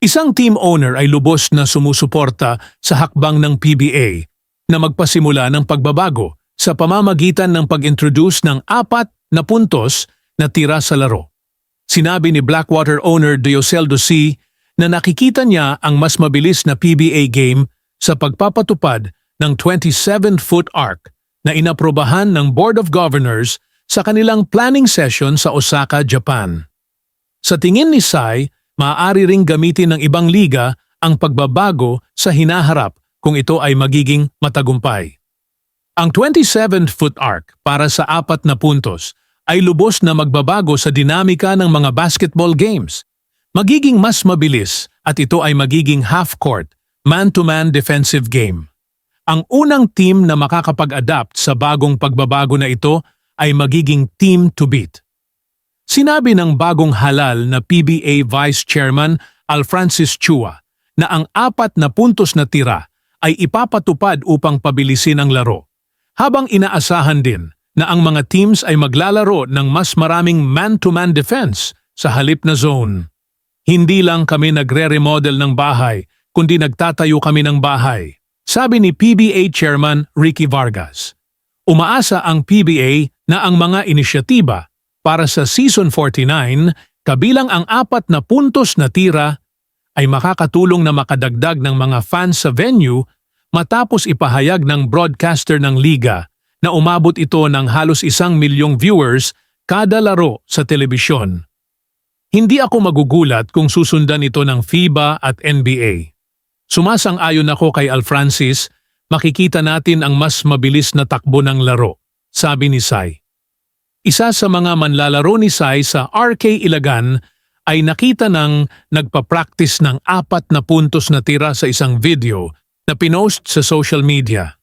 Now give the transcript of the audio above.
Isang team owner ay lubos na sumusuporta sa hakbang ng PBA na magpasimula ng pagbabago sa pamamagitan ng pag-introduce ng 4 na puntos na tira sa laro. Sinabi ni Blackwater owner Dioseldo C. na nakikita niya ang mas mabilis na PBA game sa pagpapatupad ng 27-foot arc na inaprobahan ng Board of Governors sa kanilang planning session sa Osaka, Japan. Sa tingin ni Sai, maaari ring gamitin ng ibang liga ang pagbabago sa hinaharap kung ito ay magiging matagumpay. Ang 27-foot arc para sa 4 na puntos ay lubos na magbabago sa dinamika ng mga basketball games. Magiging mas mabilis at ito ay magiging half-court, man-to-man defensive game. Ang unang team na makakapag-adapt sa bagong pagbabago na ito ay magiging team to beat. Sinabi ng bagong halal na PBA Vice Chairman Alfrancis Chua na ang 4 na puntos na tira ay ipapatupad upang pabilisin ang laro, habang inaasahan din na ang mga teams ay maglalaro ng mas maraming man-to-man defense sa halip na zone. Hindi lang kami nagre-remodel ng bahay, kundi nagtatayo kami ng bahay, sabi ni PBA Chairman Ricky Vargas. Umaasa ang PBA na ang mga inisyatiba para sa Season 49, kabilang ang 4 na puntos na tira, ay makakatulong na makadagdag ng mga fans sa venue matapos ipahayag ng broadcaster ng liga na umabot ito ng halos 1 milyong viewers kada laro sa telebisyon. Hindi ako magugulat kung susundan ito ng FIBA at NBA. Sumasang-ayon ako kay Alfrancis, makikita natin ang mas mabilis na takbo ng laro, sabi ni Sai. Isa sa mga manlalaro ni Sai sa RK Ilagan ay nakita ng nagpa-practice ng 4 na puntos na tira sa isang video na pinost sa social media.